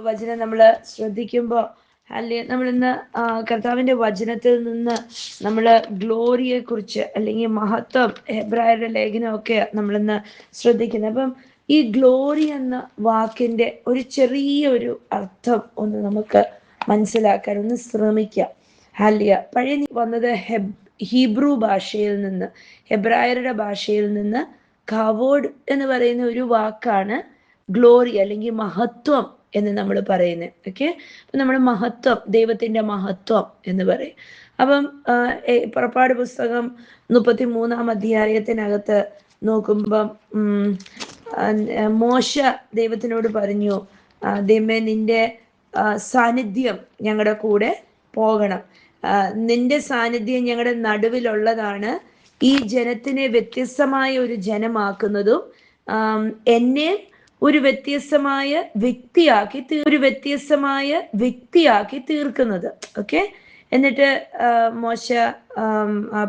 വചനം നമ്മൾ ശ്രദ്ധിക്കുമ്പോൾ അല്ലെങ്കിൽ നമ്മളിന്ന് കർത്താവിൻ്റെ വചനത്തിൽ നിന്ന് നമ്മൾ ഗ്ലോറിയെ കുറിച്ച് അല്ലെങ്കിൽ മഹത്വം ഹെബ്രായരുടെ ലേഖനമൊക്കെ നമ്മളിന്ന് ശ്രദ്ധിക്കുന്നത്. അപ്പം ഈ ഗ്ലോറി എന്ന വാക്കിൻ്റെ ഒരു ചെറിയൊരു അർത്ഥം ഒന്ന് നമുക്ക് മനസ്സിലാക്കാൻ ഒന്ന് ശ്രമിക്കാം. ഹല്ലിയ പഴയ വന്നത് ഹീബ്രു ഭാഷയിൽ നിന്ന്, ഹെബ്രായരുടെ ഭാഷയിൽ നിന്ന് കവോഡ് എന്ന് പറയുന്ന ഒരു വാക്കാണ് ഗ്ലോറി അല്ലെങ്കിൽ മഹത്വം എന്ന് നമ്മൾ പറയുന്നത്. ഓക്കെ, അപ്പം നമ്മൾ മഹത്വം, ദൈവത്തിൻ്റെ മഹത്വം എന്ന് പറയും. അപ്പം പുറപ്പാട് പുസ്തകം 33 അധ്യായത്തിനകത്ത് നോക്കുമ്പം മോശ ദൈവത്തിനോട് പറഞ്ഞു, ദൈവമേ നിന്റെ സാന്നിധ്യം ഞങ്ങളുടെ കൂടെ പോകണം, നിന്റെ സാന്നിധ്യം ഞങ്ങളുടെ നടുവിലുള്ളതാണ് ഈ ജനത്തിനെ വ്യത്യസ്തമായ ഒരു ജനമാക്കുന്നതും എന്നെ ഒരു വ്യത്യസ്തമായ വ്യക്തിയാക്കി തീർക്കുന്നത്. ഓക്കെ, എന്നിട്ട് മോശ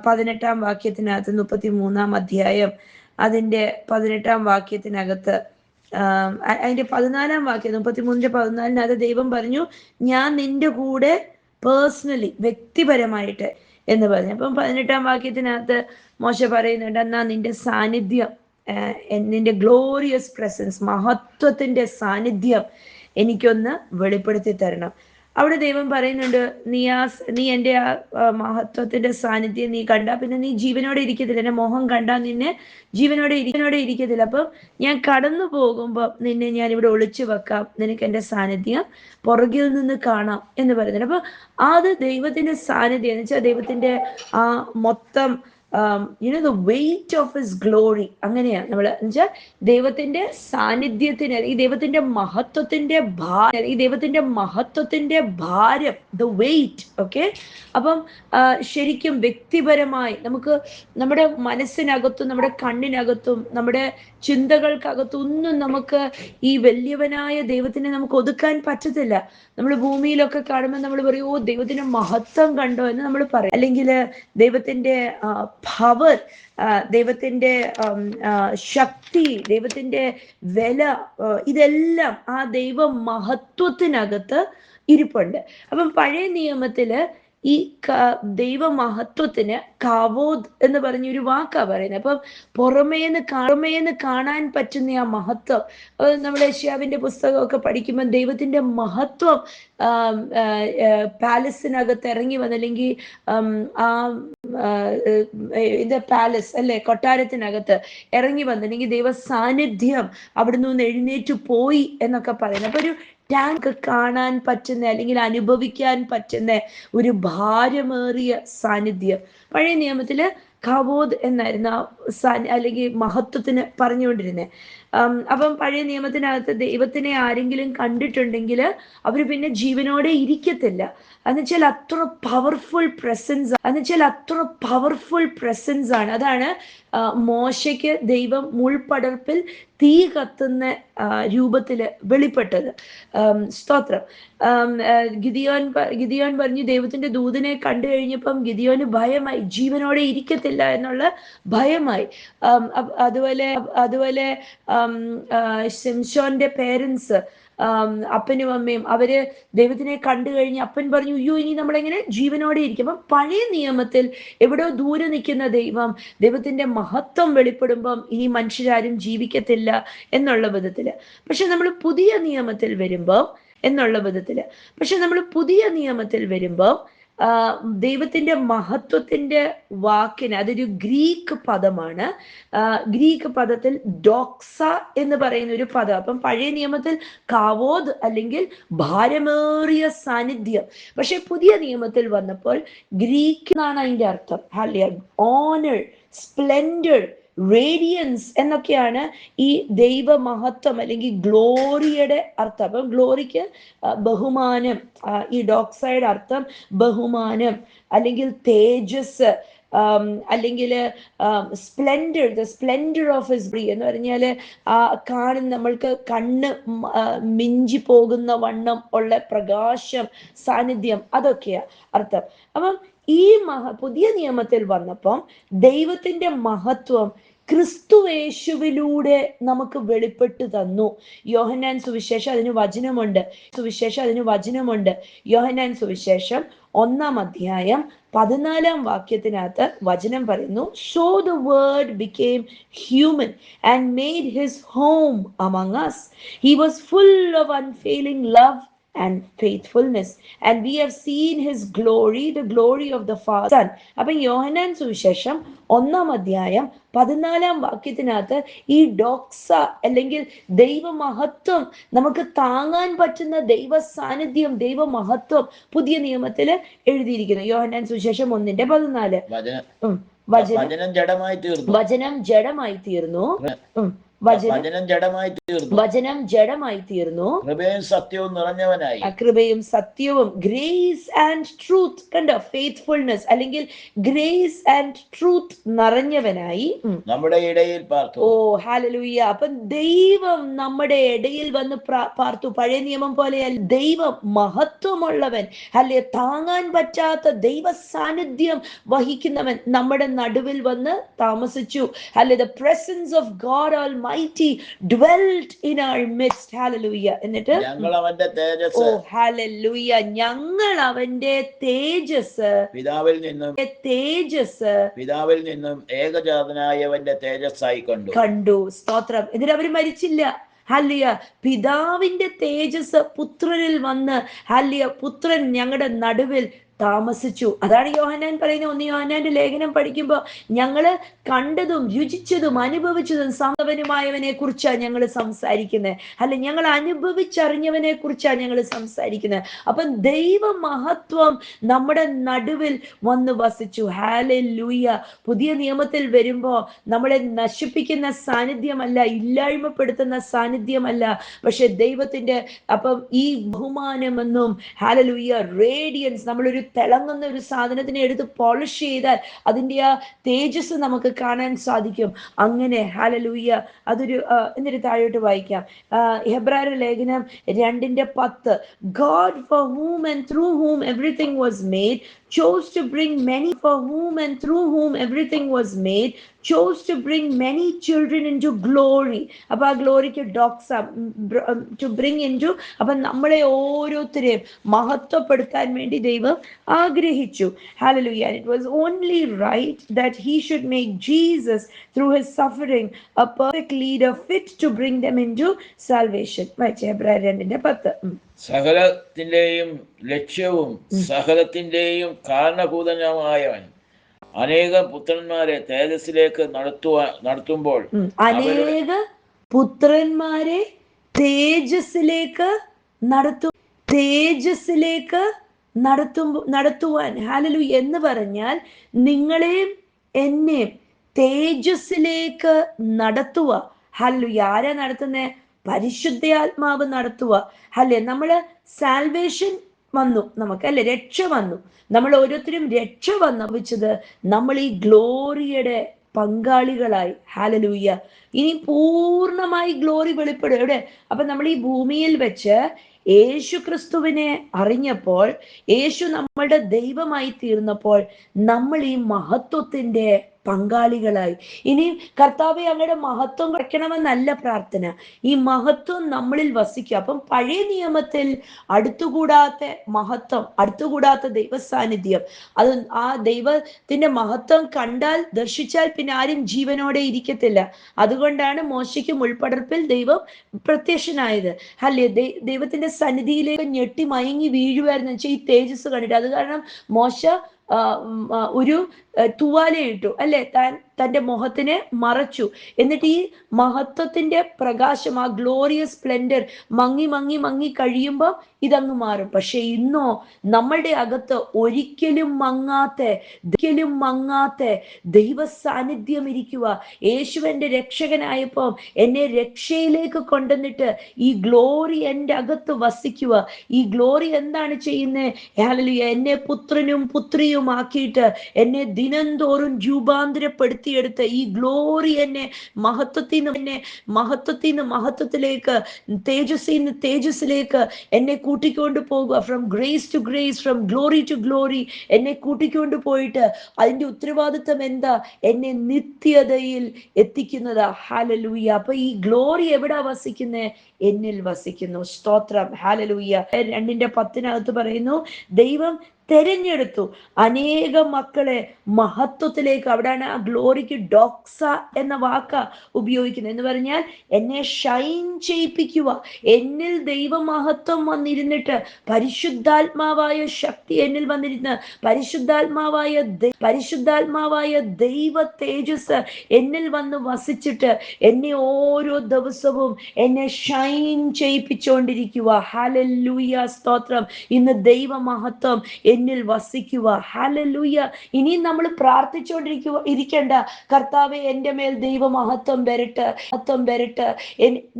18 വാക്യത്തിനകത്ത് 33 അധ്യായം അതിൻ്റെ 18 വാക്യത്തിനകത്ത് അതിൻ്റെ 14 വാക്യം 33-14 ദൈവം പറഞ്ഞു, ഞാൻ നിന്റെ കൂടെ പേഴ്സണലി വ്യക്തിപരമായിട്ട് എന്ന് പറഞ്ഞു. അപ്പം 18 വാക്യത്തിനകത്ത് മോശ പറയുന്നുണ്ട്, എന്നാ നിന്റെ സാന്നിധ്യം, നിന്റെ ഗ്ലോറിയസ് പ്രസൻസ്, മഹത്വത്തിന്റെ സാന്നിധ്യം എനിക്കൊന്ന് വെളിപ്പെടുത്തി തരണം. അവിടെ ദൈവം പറയുന്നുണ്ട്, നീ എൻ്റെ ആ മഹത്വത്തിന്റെ സാന്നിധ്യം നീ കണ്ടാ പിന്നെ നീ ജീവനോടെ ഇരിക്കത്തില്ല, എൻ്റെ മോഹം കണ്ടാ നിന്നെ ജീവനോടെ ഇരിക്കത്തില്ല. അപ്പം ഞാൻ കടന്നു പോകുമ്പോൾ നിന്നെ ഞാൻ ഇവിടെ ഒളിച്ചു വെക്കാം, നിനക്ക് എൻ്റെ സാന്നിധ്യം പുറകിൽ നിന്ന് കാണാം എന്ന് പറയുന്നുണ്ട്. അപ്പൊ അത് ദൈവത്തിന്റെ സാന്നിധ്യം എന്ന് വെച്ചാൽ ദൈവത്തിന്റെ ആ മൊത്തം the weight of his glory, അങ്ങനെയാണ് നമ്മൾ എന്നുവെച്ചാൽ ദൈവത്തിന്റെ സാന്നിധ്യത്തിന്, ഈ ദൈവത്തിന്റെ മഹത്വത്തിന്റെ ഭാരം, the weight. ഓക്കെ, അപ്പം ശരിക്കും വ്യക്തിപരമായി നമുക്ക് നമ്മുടെ മനസ്സിനകത്തും നമ്മുടെ കണ്ണിനകത്തും നമ്മുടെ ചിന്തകൾക്കകത്തും ഒന്നും നമുക്ക് ഈ വലിയവനായ ദൈവത്തിനെ നമുക്ക് ഒതുക്കാൻ പറ്റത്തില്ല. നമ്മൾ ഭൂമിയിലൊക്കെ കാണുമ്പോൾ നമ്മൾ പറയും, ഓ ദൈവത്തിന്റെ മഹത്വം കണ്ടോ എന്ന് നമ്മൾ പറയും, അല്ലെങ്കിൽ ദൈവത്തിന്റെ പവർ, ദൈവത്തിന്റെ ശക്തി, ദൈവത്തിന്റെ വില, ഇതെല്ലാം ആ ദൈവ മഹത്വത്തിനകത്ത് ഇരിപ്പുണ്ട്. അപ്പം പഴയ നിയമത്തില് ഈ ദൈവമഹത്വത്തിന് കവോദ് എന്ന് പറഞ്ഞൊരു വാക്കാ പറയുന്നത്. അപ്പം പുറമേന്ന് കാണാൻ പറ്റുന്ന ആ മഹത്വം, നമ്മൾ യെശയ്യാവിന്റെ പുസ്തകമൊക്കെ പഠിക്കുമ്പോൾ ദൈവത്തിന്റെ മഹത്വം പാലസിനകത്ത് ഇറങ്ങി വന്ന്, അല്ലെങ്കിൽ ഇത് പാലസ് അല്ലെ, കൊട്ടാരത്തിനകത്ത് ഇറങ്ങി വന്ന്, അല്ലെങ്കിൽ ദൈവ സാന്നിധ്യം അവിടുന്ന് ഒന്ന് എഴുന്നേറ്റ് പോയി എന്നൊക്കെ പറയുന്നത്. അപ്പൊ ഒരു ടാങ്ക് കാണാൻ പറ്റുന്ന അല്ലെങ്കിൽ അനുഭവിക്കാൻ പറ്റുന്ന ഒരു ഭാരമേറിയ സാന്നിധ്യം. പഴയ നിയമത്തില് കവോദ് എന്നായിരുന്നു അല്ലെങ്കിൽ മഹത്വത്തിന് പറഞ്ഞുകൊണ്ടിരുന്നത്. അപ്പം പഴയ നിയമത്തിനകത്ത് ദൈവത്തിനെ ആരെങ്കിലും കണ്ടിട്ടുണ്ടെങ്കിൽ അവർ പിന്നെ ജീവനോടെ ഇരിക്കത്തില്ല. എന്നുവെച്ചാൽ അത്ര പവർഫുൾ പ്രസൻസ് ആണ്. അതാണ് മോശയ്ക്ക് ദൈവം മുൾപടർപ്പിൽ തീ കത്തുന്ന രൂപത്തില് വെളിപ്പെട്ടത്. സ്തോത്രം. ഗിദിയോൻ പറഞ്ഞു, ദൈവത്തിന്റെ ദൂതനെ കണ്ടു കഴിഞ്ഞപ്പം ഗിദിയോന് ഭയമായി, ജീവനോടെ ഇരിക്കത്തില്ല എന്നുള്ള ഭയമായി. അതുപോലെ ശിംശോന്റെ പേരൻസ്, അപ്പനും അമ്മയും, അവര് ദൈവത്തിനെ കണ്ടു കഴിഞ്ഞ് അപ്പൻ പറഞ്ഞു, അയ്യോ ഇനി നമ്മളെങ്ങനെ ജീവനോടെ ഇരിക്കും. അപ്പം പഴയ നിയമത്തിൽ എവിടെയോ ദൂരെ നിൽക്കുന്ന ദൈവത്തിന്റെ മഹത്വം വെളിപ്പെടുമ്പം ഇനി മനുഷ്യരാരും ജീവിക്കത്തില്ല എന്നുള്ള വിധത്തില്. പക്ഷെ നമ്മൾ പുതിയ നിയമത്തിൽ വരുമ്പോൾ ദൈവത്തിന്റെ മഹത്വത്തിന്റെ വാക്കിന്, അതൊരു ഗ്രീക്ക് പദമാണ്. ഗ്രീക്ക് പദത്തിൽ ഡോക്സ എന്ന് പറയുന്ന ഒരു പദം. അപ്പം പഴയ നിയമത്തിൽ കാവോദ് അല്ലെങ്കിൽ ഭാരമേറിയ സാന്നിധ്യം, പക്ഷെ പുതിയ നിയമത്തിൽ വന്നപ്പോൾ ഗ്രീക്ക് എന്നാണ് അതിന്റെ അർത്ഥം. ഓണർ, സ്പ്ലെൻഡർ, റേഡിയൻസ് എന്നൊക്കെയാണ് ഈ ദൈവ മഹത്വം അല്ലെങ്കിൽ ഗ്ലോറിയുടെ അർത്ഥം. അപ്പം ഗ്ലോറിക്ക് ബഹുമാനം, ഈ ഡോക്സൈഡ് അർത്ഥം ബഹുമാനം അല്ലെങ്കിൽ തേജസ്, അല്ലെങ്കിൽ splendour, the splendour of his glory എന്ന് പറഞ്ഞാല് നമ്മൾക്ക് കണ്ണ് മിഞ്ചി പോകുന്ന വണ്ണം ഉള്ള പ്രകാശം, സാന്നിധ്യം, അതൊക്കെയാ അർത്ഥം. അപ്പം ഈ പുതിയ നിയമത്തിൽ വന്നപ്പം ദൈവത്തിന്റെ മഹത്വം ക്രിസ്തുവേശുവിലൂടെ നമുക്ക് വെളിപ്പെട്ടു തന്നു. യോഹന്നാൻ സുവിശേഷം അതിന് വചനമുണ്ട്. യോഹന്നാൻ സുവിശേഷം 1-ാം അധ്യായം 14-ാം വാക്യത്തിനകത്ത് വചനം പറയുന്നു, so the word became human and made his home among us. He was full of unfailing love and faithfulness, and we have seen his glory, the glory of the Father. അപ്പൊ യോഹന്നാൻ സുവിശേഷം 1-ാം അധ്യായം 14-ാം വാക്യത്തിനകത്ത് ഈ ഡോക്സ അല്ലെങ്കിൽ ദൈവമഹത്വം, നമുക്ക് താങ്ങാൻ പറ്റുന്ന ദൈവ സാന്നിധ്യം, ദൈവമഹത്വം പുതിയ നിയമത്തിൽ എഴുതിയിരിക്കുന്നു. യോഹന്നാൻ സുവിശേഷം 1:14. വചനം ജഡമായി തീർന്നു. വചനം ജഡമായി തീർന്നു, കൃപയും സത്യവും, ഗ്രേസ് ആൻഡ് ട്രൂത്ത്, കണ്ടോ, ഫെയ്ത്ത്ഫുൾനെസ് അല്ലെങ്കിൽ ഗ്രേസ് ആൻഡ് ട്രൂത്ത് നിറഞ്ഞവനായി നമ്മുടെ ഇടയിൽ പാർത്തു. ഓ ഹല്ലേലൂയ. അപ്പൊ ദൈവം നമ്മുടെ ഇടയിൽ വന്ന് പാർത്തു. പഴയ നിയമം പോലെയല്ല, ദൈവം മഹത്വമുള്ളവൻ, അല്ലെ, താങ്ങാൻ പറ്റാത്ത ദൈവ സാന്നിധ്യം വഹിക്കുന്നവൻ നമ്മുടെ നടുവിൽ വന്ന് താമസിച്ചു. അല്ലെ, the presence of God Almighty dwelt in our midst. Hallelujah. എന്നിട്ട് ഞങ്ങൾ അവന്റെ തേജസ്സ്, ഓ ഹല്ലേലൂയ, ഞങ്ങൾ അവന്റെ തേജസ്സ്, പിതാവിൽ നിന്നും ഏകജാതനായവന്റെ തേജസ്സായി കണ്ടു. സ്തോത്രം. എന്നിട്ട് അവര് മരിച്ചില്ല. ഹല്ലേലൂയ. പിതാവിന്റെ തേജസ് പുത്രനിൽ വന്ന്, ഹല്ലേലൂയ, പുത്രൻ ഞങ്ങളുടെ നടുവിൽ താമസിച്ചു. അതാണ് യോഹന്നാൻ പറയുന്നത്. 1 യോഹന്നാന്റെ ലേഖനം പഠിക്കുമ്പോൾ ഞങ്ങള് കണ്ടതും രുചിച്ചതും അനുഭവിച്ചതും സംഭവനുമായവനെ കുറിച്ചാണ് ഞങ്ങൾ സംസാരിക്കുന്നത്. അല്ലെ, ഞങ്ങൾ അനുഭവിച്ചറിഞ്ഞവനെ കുറിച്ചാണ് ഞങ്ങൾ സംസാരിക്കുന്നത്. അപ്പം ദൈവ മഹത്വം നമ്മുടെ നടുവിൽ വന്ന് വസിച്ചു. ഹല്ലേലൂയ. പുതിയ നിയമത്തിൽ വരുമ്പോ നമ്മളെ നശിപ്പിക്കുന്ന സാന്നിധ്യമല്ല, ഇല്ലായ്മപ്പെടുത്തുന്ന സാന്നിധ്യമല്ല, പക്ഷെ ദൈവത്തിന്റെ അപ്പം ഈ ബഹുമാനമെന്നും, ഹല്ലേലൂയ, റേഡിയൻസ്, നമ്മളൊരു തിളങ്ങുന്ന ഒരു സാധനത്തിനെ എടുത്ത് പോളിഷ് ചെയ്താൽ അതിന്റെ ആ തേജസ് നമുക്ക് കാണാൻ സാധിക്കും. അങ്ങനെ ഹല്ലേലൂയ. അതൊരു എന്നിട്ട് താഴോട്ട് വായിക്കാം. ഹെബ്രായർ ലേഖനം 2:10, God for whom and through whom everything was made chose to bring many, for whom and through whom everything was made, chose to bring many children into glory. അപ്പൊ ആ ഗ്ലോറിക്ക് ഡോക്സ, to bring into, അപ്പൊ നമ്മളെ ഓരോരുത്തരെയും മഹത്വപ്പെടുത്താൻ വേണ്ടി ദൈവം ആഗ്രഹിച്ചു. Hallelujah. And it was only right that he should make Jesus through his suffering a perfect leader fit to bring them into salvation. ഹെബ്രായർ 2:10. സകലത്തിന്റെയും ലക്ഷ്യവും സകലത്തിന്റെയും കാരണഭൂതനുമായവൻ അനേക പുത്രന്മാരെ തേജസ്സിലേക്ക് നടത്തുമ്പോൾ, അനേക പുത്രന്മാരെ തേജസ്സിലേക്ക് നടത്തുവാൻ, ഹല്ലേലൂയ, എന്ന് പറഞ്ഞാൽ നിങ്ങളെയും എന്നെയും തേജസ്സിലേക്ക് നടത്തുക. ഹല്ലേലൂയ. ആരാ നടത്തുന്നേ? പരിശുദ്ധാത്മാവ് നടത്തുക. അല്ലെ, നമ്മള് സാൽവേഷൻ വന്നു നമുക്ക്, അല്ലെ, രക്ഷ വന്നു. നമ്മൾ ഓരോരുത്തരും രക്ഷ വന്നത് നമ്മൾ ഈ ഗ്ലോറിയുടെ പങ്കാളികളായി. ഹല്ലേലൂയ. ഇനി പൂർണ്ണമായി ഗ്ലോറി വെളിപ്പെടും എവിടെ? അപ്പൊ നമ്മൾ ഈ ഭൂമിയിൽ വെച്ച് യേശു ക്രിസ്തുവിനെ അറിഞ്ഞപ്പോൾ, യേശു നമ്മളുടെ ദൈവമായി തീർന്നപ്പോൾ നമ്മൾ ഈ മഹത്വത്തിന്റെ പങ്കാളികളായി. ഇനി കർത്താവെ അങ്ങയുടെ മഹത്വം കുറയ്ക്കണമെന്നല്ല പ്രാർത്ഥന, ഈ മഹത്വം നമ്മളിൽ വസിക്കുക. അപ്പം പഴയ നിയമത്തിൽ അടുത്തുകൂടാത്ത മഹത്വം, അടുത്തുകൂടാത്ത ദൈവ സാന്നിധ്യം, അത് ആ ദൈവത്തിന്റെ മഹത്വം കണ്ടാൽ, ദർശിച്ചാൽ പിന്നെ ആരും ജീവനോടെ ഇരിക്കത്തില്ല. അതുകൊണ്ടാണ് മോശയ്ക്ക് മുൾപ്പടർപ്പിൽ ദൈവം പ്രത്യക്ഷനായത്. അല്ലേ, ദൈവത്തിന്റെ സന്നിധിയിലേക്ക് ഞെട്ടി മയങ്ങി വീഴുവായിരുന്നു വെച്ചാൽ ഈ തേജസ് കണ്ടിട്ട്. അത് കാരണം മോശ ഒരു തുവാലയിട്ടു, അല്ലെ, തന്റെ മുഖത്തിനെ മറച്ചു. എന്നിട്ട് ഈ മഹത്വത്തിന്റെ പ്രകാശം, ആ ഗ്ലോറിയസ് സ്പ്ലെൻഡർ മങ്ങി മങ്ങി മങ്ങി കഴിയുമ്പോൾ ഇതങ്ങ് മാറും. പക്ഷെ ഇന്നോ നമ്മളുടെ അകത്ത് ഒരിക്കലും മങ്ങാത്ത ദൈവ സാന്നിധ്യം ഇരിക്കുക. യേശുവിന്റെ രക്ഷകനായപ്പോ എന്നെ രക്ഷയിലേക്ക് കൊണ്ടുവന്നിട്ട് ഈ ഗ്ലോറി എൻ്റെ അകത്ത് വസിക്കുക. ഈ ഗ്ലോറി എന്താണ് ചെയ്യുന്നത്? ഹല്ലേലൂയ. എന്നെ പുത്രനും പുത്രിയും ആക്കിയിട്ട് എന്നെ ദിനംതോറും രൂപാന്തരപ്പെടുത്തി ഉയർത്തിയെടുത്ത് ഈ ഗ്ലോറി എന്നെ മഹത്വത്തിൽ നിന്ന് മഹത്വത്തിലേക്ക്, തേജസ്സിൽ നിന്ന് തേജസ്സിലേക്ക് എന്നെ കൂട്ടിക്കൊണ്ട് പോകുക. From grace to grace, from glory to glory എന്നെ കൂട്ടിക്കൊണ്ട് പോയിട്ട് അതിന്റെ ഉത്തരവാദിത്വം എന്താ? എന്നെ നിത്യതയിൽ എത്തിക്കുന്നതാ. ഹല്ലേലൂയ. അപ്പൊ ഈ ഗ്ലോറി എവിടാ വസിക്കുന്നേ? എന്നിൽ വസിക്കുന്നു. സ്തോത്രം. ഹല്ലേലൂയ. 2:10 പറയുന്നു, ദൈവം തെരഞ്ഞെടുത്തു അനേകം മക്കളെ മഹത്വത്തിലേക്ക്. അവിടെയാണ് ആ ഗ്ലോറിക്ക് ഡോക്സ എന്ന വാക്ക ഉപയോഗിക്കുന്നത്. എന്ന് പറഞ്ഞാൽ എന്നെ ഷൈൻ ചെയ്യിപ്പിക്കുക. എന്നിൽ ദൈവമഹത്വം വന്നിരുന്നിട്ട്, പരിശുദ്ധാത്മാവായ ശക്തി എന്നിൽ വന്നിരുന്ന്, പരിശുദ്ധാത്മാവായ ദൈവ തേജസ് എന്നിൽ വന്ന് വസിച്ചിട്ട് എന്നെ ഓരോ ദിവസവും എന്നെ ഷൈൻ ചെയ്യിപ്പിച്ചുകൊണ്ടിരിക്കുക. ഹല്ലേലൂയ. സ്തോത്രം. ഇന്ന് ദൈവമഹത്വം എന്നിൽ വസിക്കുക. ഹല്ലേലൂയ. ഇനിയും നമ്മൾ ഇരിക്കേണ്ട, കർത്താവേ എന്റെ മേൽ ദൈവമഹത്വം വരട്ടെ, മഹത്വം വരട്ടെ.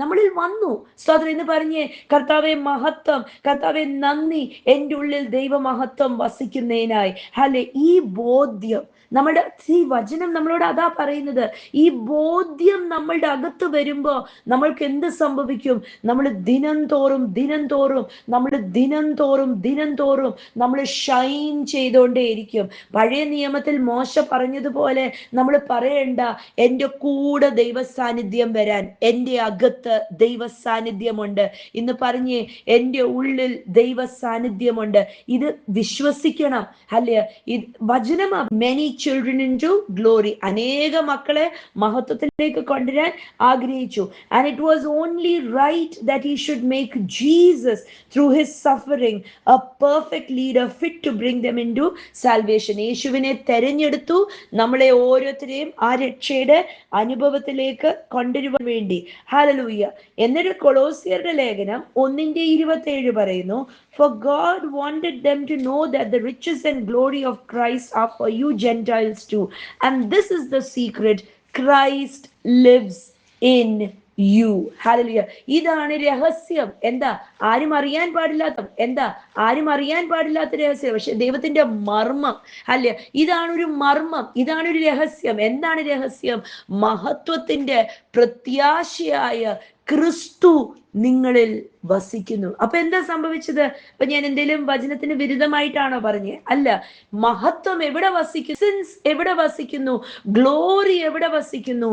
നമ്മളിൽ വന്നു. സ്തോത്രം. എന്ന് പറഞ്ഞേ, കർത്താവേ മഹത്വം, കർത്താവേ നന്ദി, എൻ്റെ ഉള്ളിൽ ദൈവമഹത്വം വസിക്കുന്നതിനായി. ഹല്ലെ. ഈ ബോധ്യം നമ്മുടെ ഈ വചനം നമ്മളോട് അതാ പറയുന്നത്. ഈ ബോധ്യം നമ്മളുടെ അകത്ത് വരുമ്പോ നമ്മൾക്ക് എന്ത് സംഭവിക്കും? നമ്മൾ ദിനം തോറും നമ്മൾ ഷൈൻ ചെയ്തോണ്ടേയിരിക്കും. പഴയ നിയമത്തിൽ മോശ പറഞ്ഞതുപോലെ നമ്മൾ പറയണ്ട, എൻ്റെ കൂടെ ദൈവ സാന്നിധ്യം വരാൻ. എൻ്റെ അകത്ത് ദൈവ സാന്നിധ്യമുണ്ട്. ഇന്ന് പറഞ്ഞേ, എൻ്റെ ഉള്ളിൽ ദൈവ സാന്നിധ്യമുണ്ട്. ഇത് വിശ്വസിക്കണം. അല്ലേ? ഇത് വചനമാ. Many children into glory. അനേക മക്കളെ മഹത്വത്തിലേക്ക് കൊണ്ടുവരാൻ ആഗ്രഹിച്ചു. And it was only right that he should make Jesus through his suffering a perfect leader fit to bring them into salvation. യേശുവിനെ തെരഞ്ഞെടുത്തു നമ്മളെ ഓരോരുത്തരെയും ആ രക്ഷയുടെ അനുഭവത്തിലേക്ക് കൊണ്ടുവരുവാൻ വേണ്ടി. ഹല്ലേലൂയ. എന്നിട്ട് കൊളോസ്യരുടെ ലേഖനം 1:27 പറയുന്നു, For God wanted them to know that the riches and glory of Christ are for you Gentiles too. And this is the secret, Christ lives in you. Hallelujah. ഇതാണ് രഹസ്യം. എന്താ? ആരും അറിയാൻ പാടില്ലാത്ത രഹസ്യം. പക്ഷെ ദൈവത്തിന്റെ മർമ്മം. അല്ലേ? ഇതാണ് ഒരു മർമ്മം, ഇതാണ് ഒരു രഹസ്യം. എന്താണ് രഹസ്യം? മഹത്വത്തിന്റെ പ്രത്യാശയായ ക്രിസ്തു നിങ്ങളിൽ വസിക്കുന്നു. അപ്പൊ എന്താ സംഭവിച്ചത്? അപ്പൊ ഞാൻ എന്തെങ്കിലും വചനത്തിന് വിരുദ്ധമായിട്ടാണോ പറഞ്ഞത്? അല്ല. മഹത്വം എവിടെ വസിക്കുന്നു? സിൻസ് എവിടെ വസിക്കുന്നു? ഗ്ലോറി എവിടെ വസിക്കുന്നു?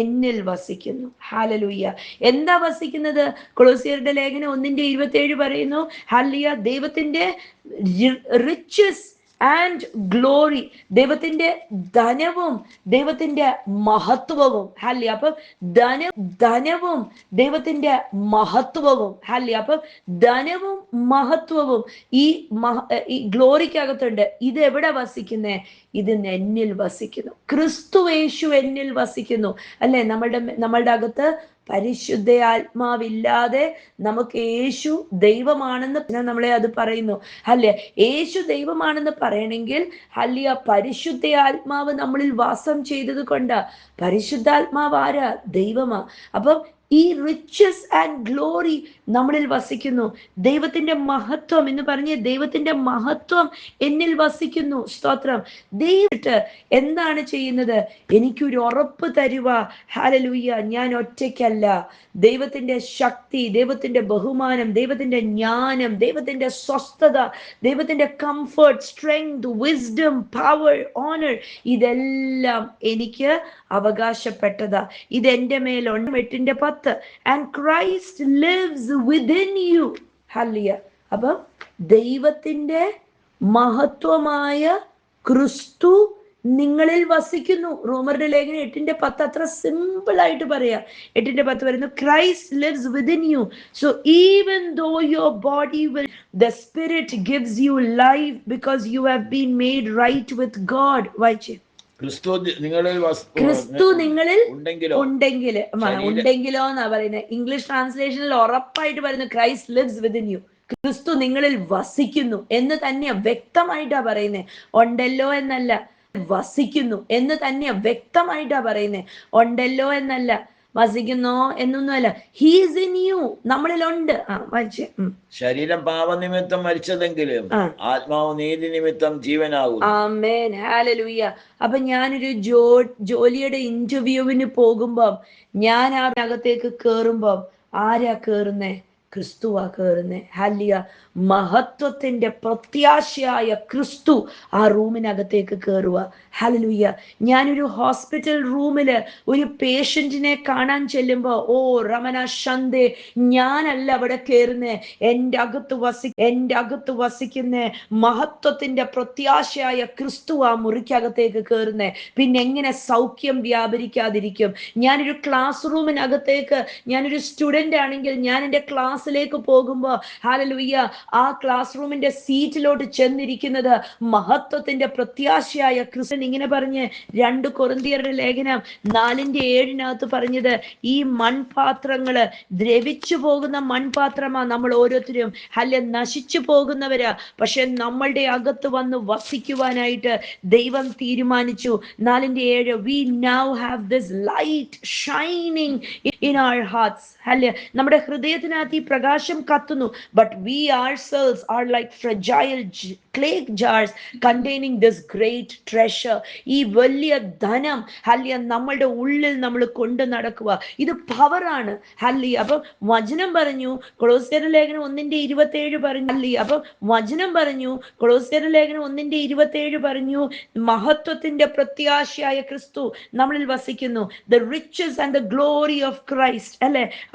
എന്നിൽ വസിക്കുന്നു. ഹല്ലേലൂയ. എന്താ വസിക്കുന്നത്? കൊളോസ്യരുടെ ലേഖനം 1:27 പറയുന്നു, ഹല്ലേലൂയ, ദൈവത്തിന്റെ റിച്ചസ് ആൻഡ് ഗ്ലോറി, ദൈവത്തിന്റെ ധനവും ദൈവത്തിന്റെ മഹത്വവും. ഹല്ലേലൂയ. അപ്പൊ ധനവും ദൈവത്തിന്റെ മഹത്വവും. ഹല്ലേലൂയ. അപ്പൊ ധനവും മഹത്വവും ഈ ഗ്ലോറിക്കകത്തുണ്ട്. ഇത് എവിടെ വസിക്കുന്നേ? ഇത് എന്നിൽ വസിക്കുന്നു. ക്രിസ്തുയേശു എന്നിൽ വസിക്കുന്നു. അല്ലെ? നമ്മളുടെ അകത്ത് പരിശുദ്ധ-ആത്മാവില്ലാതെ നമുക്ക് യേശു ദൈവമാണെന്ന് നമ്മളെ അത് പറയുന്നു. അല്ലേ? യേശു ദൈവമാണെന്ന് പറയണമെങ്കിൽ ഹല്ലേലൂയ, പരിശുദ്ധ-ആത്മാവ് നമ്മളിൽ വാസം ചെയ്തത് കൊണ്ട്. പരിശുദ്ധാത്മാവ് ആരാ? ദൈവമാ. അപ്പം ഈ റിച്ചസ് ആൻഡ് ഗ്ലോറി നമ്മളിൽ വസിക്കുന്നു. ദൈവത്തിന്റെ മഹത്വം എന്ന് പറഞ്ഞ്, ദൈവത്തിന്റെ മഹത്വം എന്നിൽ വസിക്കുന്നു. സ്തോത്രം. ദൈവം എന്താണ് ചെയ്യുന്നത്? എനിക്കൊരു ഉറപ്പ് തരുക. ഹല്ലേലൂയ. ഞാൻ ഒറ്റയ്ക്കല്ല. ദൈവത്തിന്റെ ശക്തി, ദൈവത്തിന്റെ ബഹുമാനം, ദൈവത്തിന്റെ ജ്ഞാനം, ദൈവത്തിന്റെ സ്വസ്ഥത, ദൈവത്തിന്റെ comfort, strength, wisdom, power, honour, ഇതെല്ലാം എനിക്ക് അവകാശപ്പെട്ടതാ. ഇതെന്റെ മേലുണ്ട്. 8:10 and Christ lives within you. Hallelujah. അപ്പം ദൈവത്തിന്റെ മഹത്വമായ ക്രിസ്തു നിങ്ങളിൽ വസിക്കുന്നു. റോമരുടെ ലേഖനം 8:10 അത്ര സിമ്പിൾ ആയിട്ട് പറയാം. 8:10 പറയുന്നു, Christ lives within you. So even though your body will, the spirit gives you life because you have been made right with God. വായിച്ചേ. ക്രിസ്തു നിങ്ങളിൽ ഉണ്ടെങ്കിലോ എന്നാ പറയുന്നത്. ഇംഗ്ലീഷ് ട്രാൻസ്ലേഷനിൽ ഉറപ്പായിട്ട് പറയുന്നത് ക്രൈസ്റ്റ് ലിവ്സ് വിത്തിൻ യു. ക്രിസ്തു നിങ്ങളിൽ വസിക്കുന്നു എന്ന് തന്നെയാ വ്യക്തമായിട്ടാ പറയുന്നത്. ഉണ്ടല്ലോ എന്നല്ല, വസിക്കുന്നു എന്ന് തന്നെയാ വ്യക്തമായിട്ടാ പറയുന്നത്. ഉണ്ടല്ലോ എന്നല്ല, വസിക്കുന്നോ എന്നൊന്നുമല്ല. ഹീസ് ഇൻ യു, നമ്മളിലുണ്ട്. വായിച്ചേ. ശരീരം പാപനിമിത്തം മരിച്ചതെങ്കിലും ആത്മാവ് നീതി നിമിത്തം ജീവനാകും. ആമേൻ, ഹല്ലേലൂയ. അപ്പൊ ഞാനൊരു ജോലിയുടെ ഇന്റർവ്യൂവിന് പോകുമ്പം ഞാൻ അകത്തേക്ക് കേറുമ്പം ആരാ കേറുന്നേ? ക്രിസ്തുവാ കേറുന്നേ. ഹല്ലേലൂയ. മഹത്വത്തിന്റെ പ്രത്യാശയായ ക്രിസ്തു ആ റൂമിനകത്തേക്ക് കയറുക. ഹല്ലേലൂയ. ഞാനൊരു ഹോസ്പിറ്റൽ റൂമില് ഒരു പേഷ്യന്റിനെ കാണാൻ ചെല്ലുമ്പോ, ഓ രമന ശന്തേ, ഞാനല്ല അവിടെ കയറുന്നേ, എൻ്റെ അകത്ത് വസിക്കുന്ന മഹത്വത്തിന്റെ പ്രത്യാശയായ ക്രിസ്തു ആ മുറിക്കകത്തേക്ക് കയറുന്നേ. പിന്നെ എങ്ങനെ സൗഖ്യം വ്യാപരിക്കാതിരിക്കും? ഞാനൊരു ക്ലാസ് റൂമിനകത്തേക്ക്, ഞാനൊരു സ്റ്റുഡന്റ് ആണെങ്കിൽ ഞാൻ എൻ്റെ ക്ലാസ്സിലേക്ക് പോകുമ്പോ ഹല്ലേലൂയ, ആ ക്ലാസ് റൂമിന്റെ സീറ്റിലോട്ട് ചെന്നിരിക്കുന്നത് മഹത്വത്തിന്റെ പ്രത്യാശയായ ക്രിസ്തു. ഇങ്ങനെ പറഞ്ഞ് 2 കൊരിന്ത്യരുടെ ലേഖനം 4:7 പറഞ്ഞത്, ഈ മൺപാത്രങ്ങള് ദ്രവിച്ചു പോകുന്ന മൺപാത്രമാ നമ്മൾ ഓരോരുത്തരും. നശിച്ചു പോകുന്നവരാ. പക്ഷെ നമ്മളുടെ അകത്ത് വന്ന് വസിക്കുവാനായിട്ട് ദൈവം തീരുമാനിച്ചു. 4:7, we now have this light shining in our hearts. നമ്മുടെ ഹൃദയത്തിനകത്ത് ഈ പ്രകാശം കത്തുന്നു. But we ourselves are like fragile clay jars containing this great treasure. ഈ വലിയ ധനം നമ്മളുടെ ഉള്ളിൽ നമ്മൾ കൊണ്ട് നടക്കുക. ഇത് പവറാണ്. അപ്പൊ വചനം പറഞ്ഞു, കൊളോസ്യരുടെ ലേഖനം 1:27 പറഞ്ഞു. അപ്പൊ വചനം പറഞ്ഞു, കൊളോസ്യരുടെ ലേഖനം 1:27 പറഞ്ഞു, മഹത്വത്തിന്റെ പ്രത്യാശയായ ക്രിസ്തു നമ്മളിൽ വസിക്കുന്നു. The riches and the glory of Christ.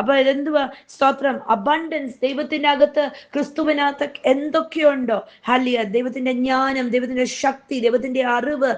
അപ്പൊ ഇതെന്തുവാ? സ്തോത്രം. അബണ്ടൻസ്. ദൈവത്തിന്റെ അകത്ത്, ക്രിസ്തുവിനകത്ത് എന്തൊക്കെയുണ്ടോ? ദൈവത്തിന്റെ ജ്ഞാനം, ദൈവത്തിന്റെ ശക്തി, ദൈവത്തിന്റെ അറിവ്,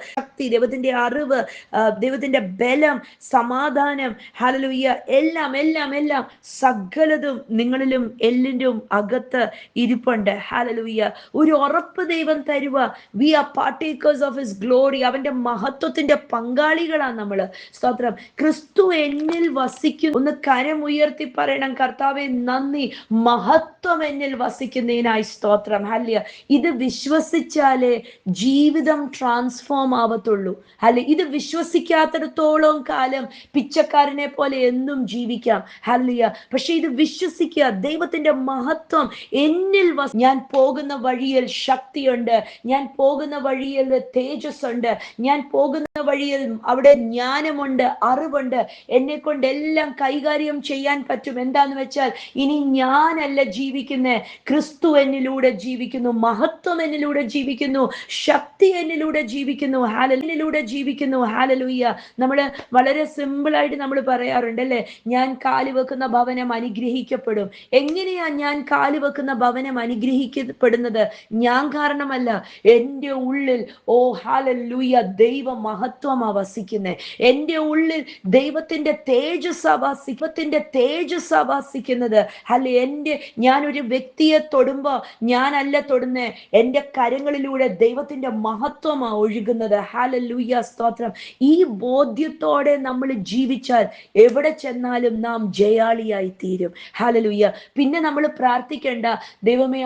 ദൈവത്തിന്റെ ബലം, സമാധാനം, ഹല്ലേലൂയ, എല്ലാം എല്ലാം എല്ലാം സകലതും നിങ്ങളിലും എല്ലിലും അകത്ത് ഇരിപ്പുണ്ട്. ഹല്ലേലൂയ. ഒരു ഉറപ്പ് ദൈവം തരുക. We are partakers of his glory. അവന്റെ മഹത്വത്തിന്റെ പങ്കാളികളാണ് നമ്മള്. സ്തോത്രം. ക്രിസ്തു എന്നിൽ വസിക്കുന്നു. ഒന്ന് കരം ഉയർത്തി പറയണം, കർത്താവേ നന്ദി, മഹത്വം എന്നിൽ വസിക്കുന്നതിനായി സ്തോത്രം. ഹല്ലേലൂയ. ഇത് വിശ്വസിച്ചാലേ ജീവിതം ട്രാൻസ്ഫോം ആവത്തുള്ളൂ. ഇത് വിശ്വസിക്കാത്തിടത്തോളം കാലം പിച്ചക്കാരനെ പോലെ എന്നും ജീവിക്കാം. ഹല്ലേലൂയ. പക്ഷെ ഇത് വിശ്വസിക്കുക, ദൈവത്തിന്റെ മഹത്വം എന്നിൽ ഞാൻ പോകുന്ന വഴിയിൽ ശക്തിയുണ്ട്, ഞാൻ പോകുന്ന വഴിയിൽ തേജസ് ഉണ്ട്, ഞാൻ പോകുന്ന വഴിയിൽ അവിടെ ജ്ഞാനമുണ്ട്, അറിവുണ്ട്, എന്നെ കൊണ്ട് എല്ലാം കൈകാര്യം ചെയ്യാൻ പറ്റും. എന്താന്ന് വെച്ചാൽ ഇനി ഞാനല്ല ജീവിക്കുന്നേ, ക്രിസ്തു എന്നിലൂടെ ജീവിക്കുന്നു, മഹത്വം എന്നിലൂടെ ജീവിക്കുന്നു, ശക്തി എന്നിലൂടെ ജീവിക്കുന്നു. ഹല്ലേലൂയ. നമ്മള് വളരെ സിമ്പിൾ ആയിട്ട് നമ്മൾ പറയാറുണ്ട് അല്ലേ, ഞാൻ കാല് വെക്കുന്ന ഭവനം അനുഗ്രഹിക്കപ്പെടും. എങ്ങനെയാ ഞാൻ കാല് വെക്കുന്ന ഭവനം അനുഗ്രഹിക്കപ്പെടുന്നത്? ഞാൻ കാരണമല്ല, എൻ്റെ ഉള്ളിൽ ഹല്ലേലൂയ ദൈവ മഹത്വമാ വസിക്കുന്നേ. എൻ്റെ ഉള്ളിൽ ദൈവത്തിന്റെ തേജസ്സാ വസിക്കുന്നത്. ഞാനൊരു വ്യക്തിയെ തൊടുമ്പോ ഞാനല്ല തൊടുന്നേ, എൻ്റെ കരങ്ങളിലൂടെ ദൈവത്തിന്റെ മഹത്വമാ ഒഴുകുന്നത്. ഹല്ലേലൂയ, സ്തോത്രം. ഈ ബോധ്യത്തോടെ നമ്മൾ ജീവിച്ചാൽ എവിടെ ചെന്നാലും നാം ജയാളിയായി തീരും. ഹല്ലേലൂയ. പിന്നെ നമ്മൾ പ്രാർത്ഥിക്കേണ്ട, ദൈവമേ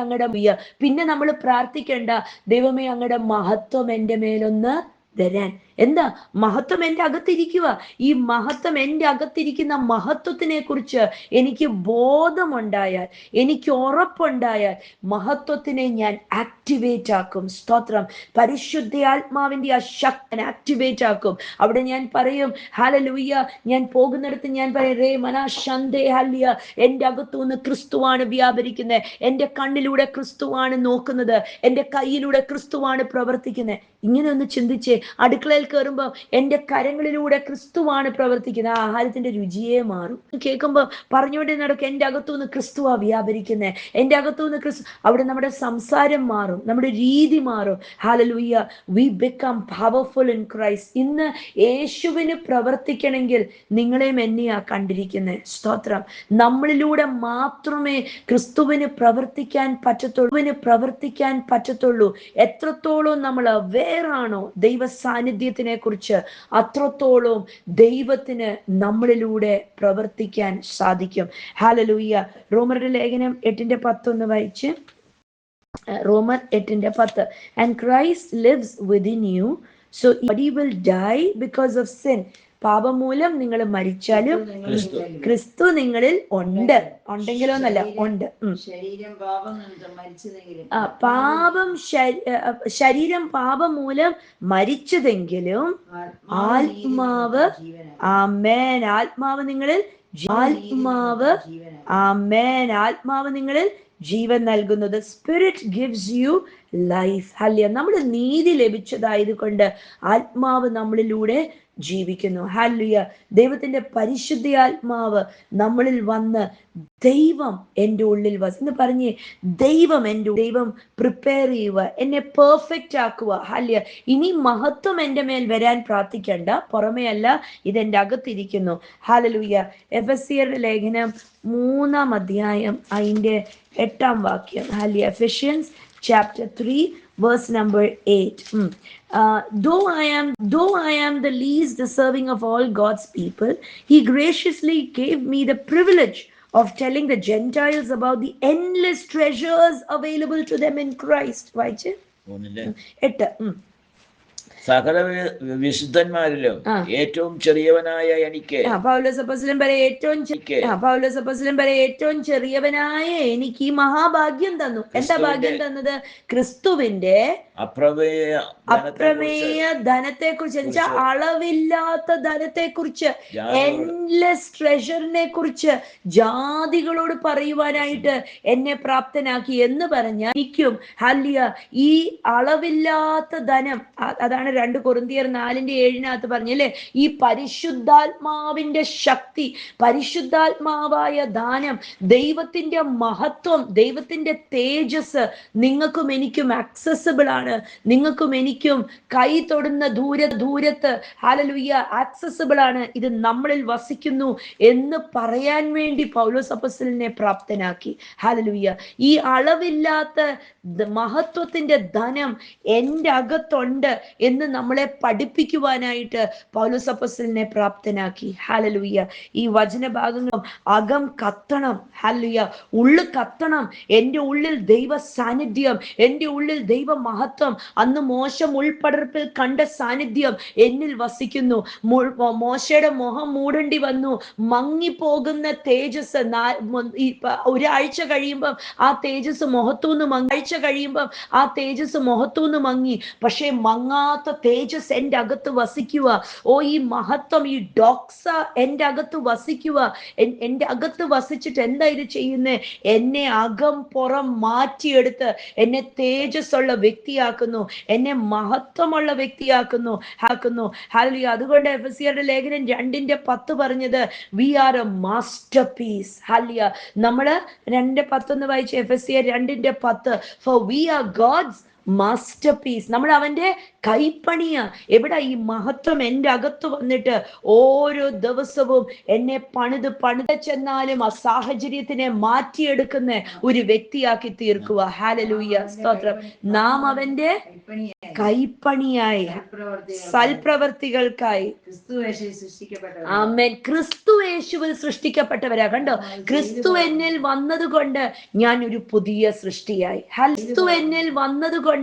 അങ്ങയുടെ മഹത്വം എൻ്റെ മേലൊന്ന് തരാൻ. എന്താ മഹത്വം? എൻ്റെ അകത്തിരിക്കുക. ഈ മഹത്വം, എൻ്റെ അകത്തിരിക്കുന്ന മഹത്വത്തിനെ കുറിച്ച് എനിക്ക് ബോധമുണ്ടായാൽ, എനിക്ക് ഉറപ്പുണ്ടായാൽ, മഹത്വത്തിനെ ഞാൻ ആക്ടിവേറ്റ് ആക്കും. സ്തോത്രം. പരിശുദ്ധാത്മാവിന്റെ ആ ശക്തി ആക്ടിവേറ്റ് ആക്കും. അവിടെ ഞാൻ പറയും, ഹല്ലേലൂയ, ഞാൻ പോകുന്നിടത്ത് ഞാൻ പറയും, റേ മനാശന്തേ ഹല്ലേലൂയ, എൻ്റെ അകത്തുനിന്ന് ക്രിസ്തുവാണ് വ്യാപരിക്കുന്നത്, എൻ്റെ കണ്ണിലൂടെ ക്രിസ്തുവാണ് നോക്കുന്നത്, എൻ്റെ കയ്യിലൂടെ ക്രിസ്തുവാണ് പ്രവർത്തിക്കുന്നത്. ഇങ്ങനെ ഒന്ന് ചിന്തിച്ചേ. അടുക്കളയിൽ കയറുമ്പോ എൻ്റെ കരങ്ങളിലൂടെ ക്രിസ്തുവാണ് പ്രവർത്തിക്കുന്നത്. ആ ആഹാരത്തിന്റെ രുചിയെ മാറും. കേൾക്കുമ്പോ പറഞ്ഞുകൊണ്ട് നടക്കും, എൻ്റെ അകത്തുനിന്ന് ക്രിസ്തുവാ വ്യാപരിക്കുന്നത്, എൻ്റെ അകത്തുനിന്ന് ക്രിസ്തു. അവിടെ നമ്മുടെ സംസാരം മാറും, നമ്മുടെ രീതി മാറും. Hallelujah. We become powerful in Christ. ഇന്ന് യേശുവിന് പ്രവർത്തിക്കണമെങ്കിൽ നിങ്ങളെയും എന്നെയാ കണ്ടിരിക്കുന്നത്. സ്തോത്രം. നമ്മളിലൂടെ മാത്രമേ ക്രിസ്തുവിന് പ്രവർത്തിക്കാൻ പറ്റത്തുള്ളൂ. എത്രത്തോളം നമ്മൾ വേറാണോ ദൈവ സാന്നിധ്യത്തിനെ കുറിച്ച്, അത്രത്തോളം ദൈവത്തിന് നമ്മളിലൂടെ പ്രവർത്തിക്കാൻ സാധിക്കും. ഹല്ലേലൂയ. റോമരുടെ ലേഖനം 8:10 വായിച്ച്. റോമർ 8:10. And Christ lives within you, so body will die because of sin, പാപം മൂലം നിങ്ങൾ മരിച്ചാലും ക്രിസ്തു നിങ്ങളിൽ ഉണ്ട്. ഉണ്ടെങ്കിലോ എന്നല്ല, ഉണ്ട്. ശരീരം പാപം മൂലം മരിച്ചതെങ്കിലും ആത്മാവ്, ആമേൻ, ആത്മാവ് നിങ്ങളിൽ ആത്മാവ് നിങ്ങളിൽ ജീവൻ നൽകുന്നത്. Spirit gives you life. Hallelujah. നമ്മുടെ നീതി ലഭിച്ചതായത് കൊണ്ട് ആത്മാവ് നമ്മളിലൂടെ ജീവിക്കുന്നു. ഹല്ലേലൂയ. ദൈവത്തിന്റെ പരിശുദ്ധാത്മാവ് നമ്മളിൽ വന്ന് ദൈവം എൻ്റെ ഉള്ളിൽ എന്ന് പറഞ്ഞ് ദൈവം പ്രിപ്പയർ ചെയ്യുക, എന്നെ പെർഫെക്റ്റ് ആക്കുക. ഹല്ലേലൂയ. ഇനി മഹത്വം എൻ്റെ മേൽ വരാൻ പ്രാർത്ഥിക്കണ്ട, പുറമേ അല്ല, ഇതെൻ്റെ അകത്തിരിക്കുന്നു. ഹല്ലേലൂയ. എഫെസ്യരുടെ ലേഖനം 3-ാം അധ്യായം അതിൻ്റെ 8-ാം വാക്യം. Hallelujah. എഫെഷ്യൻസ് chapter 3 verse number 8. Though I am the least deserving of all God's people, he graciously gave me the privilege of telling the Gentiles about the endless treasures available to them in Christ. വായിച്ച് 8. സകല വിശുദ്ധന്മാരിലും ഏറ്റവും ചെറിയവനായ എനിക്ക്, പൗലോസ് അപ്പോസ്തലൻ പറയും, ഏറ്റവും ചെറിയവനായ എനിക്ക് ഈ മഹാഭാഗ്യം തന്നു. എന്താ ഭാഗ്യം തന്നത്? ക്രിസ്തുവിന്റെ അപ്രമേയ ധനത്തെ കുറിച്ച്, എന്നുവെച്ചാൽ അളവില്ലാത്ത ധനത്തെ കുറിച്ച്, എൻലെസ് ട്രഷറിനെ കുറിച്ച് ജാതികളോട് പറയുവാനായിട്ട് എന്നെ പ്രാപ്തനാക്കി എന്ന് പറഞ്ഞ എനിക്കും ഹല്ലേലൂയ ഈ അളവില്ലാത്ത ധനം, അതാണ് 2 കൊരിന്ത്യർ 4:7 പറഞ്ഞല്ലേ, ഈ പരിശുദ്ധാത്മാവിന്റെ ശക്തി, പരിശുദ്ധാത്മാവായ ദാനം, ദൈവത്തിന്റെ മഹത്വം, ദൈവത്തിന്റെ തേജസ് നിങ്ങൾക്കും എനിക്കും ആക്സസിബിൾ ആണ്. നിങ്ങൾക്കും എനിക്കും കൈ തൊടുന്ന ദൂരത്ത് ഹല്ലേലൂയ ആക്സസിബിൾ ആണ്. ഇത് നമ്മളിൽ വസിക്കുന്നു എന്ന് പറയാൻ വേണ്ടി പൗലോസ് അപ്പോസ്തലനെ പ്രാപ്തനാക്കി. ഹല്ലേലൂയ. ഈ അളവില്ലാത്ത മഹത്വത്തിന്റെ ധനം എൻ്റെ അകത്തുണ്ട് എന്ന് നമ്മളെ പഠിപ്പിക്കുവാനായിട്ട് പൗലോസ് അപ്പോസ്തലനെ പ്രാപ്തനാക്കി. ഹല്ലേലൂയ. ഈ വചനഭാഗങ്ങളും അകം കത്തണം. ഹല്ലേലൂയ. ഉള്ളു കത്തണം. എൻ്റെ ഉള്ളിൽ ദൈവ സാന്നിധ്യം, എൻ്റെ ഉള്ളിൽ ദൈവ മഹത്വം. അന്ന് മോശ മുൾപടർപ്പിൽ കണ്ട സാന്നിധ്യം എന്നിൽ വസിക്കുന്നു. മോശയുടെ മുഖം മൂടേണ്ടി വന്നു. മങ്ങിപ്പോകുന്ന തേജസ് ഒരാഴ്ച കഴിയുമ്പം ആ തേജസ് മുഖത്തൂന്ന് മങ്ങി. പക്ഷെ മങ്ങാത്ത തേജസ് എൻ്റെ അകത്ത് വസിക്കുക. ഈ മഹത്വം, ഈ ഡോക്സ എൻ്റെ അകത്ത് വസിക്കുക. എൻ്റെ അകത്ത് വസിച്ചിട്ട് എന്താ ഇത് ചെയ്യുന്നത്? എന്നെ അകം പുറം മാറ്റിയെടുത്ത് എന്നെ തേജസ്സുള്ള വ്യക്തിയാക്കുന്നു, എന്നെ മഹത്വമുള്ള വ്യക്തിയാക്കുന്നു. ഹല്ലേലൂയ. അതുകൊണ്ട് എഫെസ്യരുടെ ലേഖനം 2:10 പറഞ്ഞത് we are a masterpiece. ഹല്ലേലൂയ. നമ്മള് 2:10 വായിച്ച് എഫെസ്യർ 2:10 for we are God's masterpiece. നമ്മൾ അവന്റെ കൈപ്പണിയ. എവിടെ? ഈ മഹത്വം എൻ്റെ അകത്ത് വന്നിട്ട് ഓരോ ദിവസവും എന്നെ പണിത് ചെന്നാലും ആ സാഹചര്യത്തിനെ മാറ്റിയെടുക്കുന്ന ഒരു വ്യക്തിയാക്കി തീർക്കുക. ഹല്ലേലൂയ. സ്തോത്രം. നാം അവന്റെ കൈപ്പണിയായി, സൽപ്രവർത്തികൾക്കായി ആമേൻ ക്രിസ്തു യേശുവിൽ സൃഷ്ടിക്കപ്പെട്ടവരാ. കണ്ടോ? ക്രിസ്തു എന്നിൽ വന്നതുകൊണ്ട് ഞാൻ ഒരു പുതിയ സൃഷ്ടിയായി. ക്രിസ്തു എന്നിൽ വന്നതുകൊണ്ട്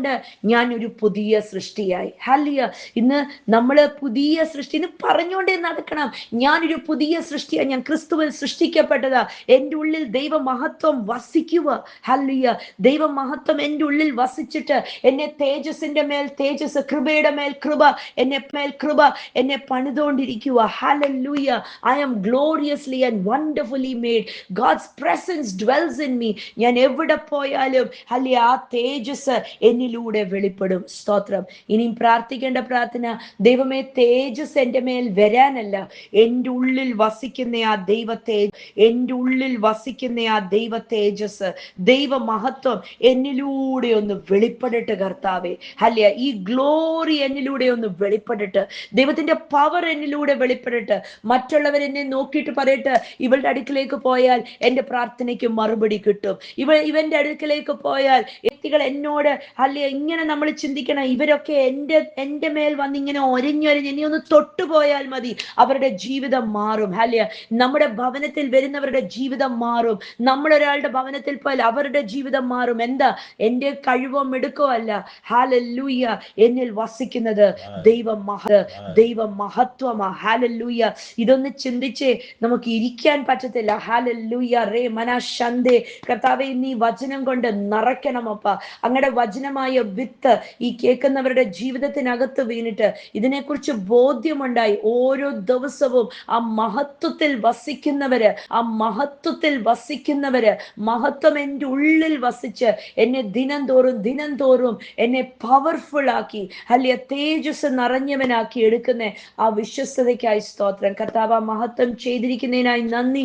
ഞാൻ ഒരു പുതിയ സൃഷ്ടിയായി. ഹല്ലേലൂയ. ഇന്ന് നമ്മള് പുതിയ സൃഷ്ടി പറഞ്ഞുകൊണ്ടേ നടക്കണം. ഞാനൊരു പുതിയ സൃഷ്ടിയായി, ഞാൻ ക്രിസ്തുവിൽ സൃഷ്ടിക്കപ്പെട്ടതാ. എൻ്റെ ഉള്ളിൽ ദൈവ മഹത്വം വസിക്കുക. ഹല്ലേലൂയ. ദൈവ മഹത്വം എൻ്റെ ഉള്ളിൽ വസിച്ചിട്ട് എന്നെ തേജസ്സിന്റെ മേൽ തേജസ്, കൃപയുടെ മേൽ കൃപ, എന്നെ പണിതുകൊണ്ടിരിക്കുക. Hallelujah. I am gloriously and wonderfully made. God's presence dwells in me. ഞാൻ എവിടെ പോയാലും ഹല്ലേലൂയ ആ തേജസ് എന്നിലൂടെ വെളിപ്പെടും. സ്തോത്രം. ഇനിയും പ്രാർത്ഥിക്കേണ്ട പ്രാർത്ഥന, ദൈവമേ തേജസ് എൻ്റെ മേൽ വരാനല്ല, എൻ്റെ ഉള്ളിൽ വസിക്കുന്ന ആ ദൈവ തേജസ്, ദൈവ മഹത്വം എന്നിലൂടെ ഒന്ന് വെളിപ്പെടട്ടെ കർത്താവേ. ഹല്ലേലൂയ. ഈ ഗ്ലോറി എന്നിലൂടെ ഒന്ന് വെളിപ്പെടട്ടെ. ദൈവത്തിന്റെ പവർ എന്നിലൂടെ വെളിപ്പെടട്ടെ. മറ്റുള്ളവർ എന്നെ നോക്കിയിട്ട് പറയട്ടെ, ഇവളുടെ അടുക്കിലേക്ക് പോയാൽ എൻ്റെ പ്രാർത്ഥനയ്ക്ക് മറുപടി കിട്ടും. ഇവന്റെ അടുക്കിലേക്ക് പോയാൽ വ്യക്തികൾ എന്നോട് ഹല്ലേലൂയ. ഇങ്ങനെ നമ്മൾ ചിന്തിക്കണം, ഇവരൊക്കെ എൻ്റെ മേൽ വന്ന് ഇങ്ങനെ ഒരഞ്ഞൊരഞ്ഞ് ഇനി ഒന്ന് തൊട്ടുപോയാൽ മതി, അവരുടെ ജീവിതം മാറും. ഹല്ലേലൂയ. നമ്മുടെ ഭവനത്തിൽ വരുന്നവരുടെ ജീവിതം മാറും. നമ്മളൊരാളുടെ ഭവനത്തിൽ പോയാൽ അവരുടെ ജീവിതം മാറും. എന്താ? എൻ്റെ കഴിവോ മിടുക്കോ അല്ല, ഹല്ലേലൂയ, എന്നിൽ വസിക്കുന്നത് ദൈവ മഹത്വമാ. ഹല്ലേലൂയ. ഇതൊന്ന് ചിന്തിച്ചേ നമുക്ക് ഇരിക്കാൻ പറ്റത്തില്ല. ഹല്ലേലൂയ. റേ മനശന്തേ. കർത്താവേ, നീ വചനം കൊണ്ട് നിറയ്ക്കണമപ്പ. അങ്ങയുടെ വചനമായ വിത്ത് ഈ കേൾക്കുന്നവരുടെ ജീവിതത്തിനകത്ത് വീണിട്ട് ഇതിനെക്കുറിച്ച് ബോധ്യമുണ്ടായി ഓരോ ദിവസവും ആ മഹത്വത്തിൽ വസിക്കുന്നവര് മഹത്വം എൻ്റെ ഉള്ളിൽ വസിച്ച് എന്നെ ദിനം തോറും എന്നെ പവർഫുൾ ആക്കി, അല്ലെ തേജസ് നിറഞ്ഞവനാക്കി എടുക്കുന്ന ആ വിശ്വസ്തതയ്ക്കായി സ്തോത്രം. കർത്താവ് മഹത്വം ചെയ്തിരിക്കുന്നതിനായി നന്ദി.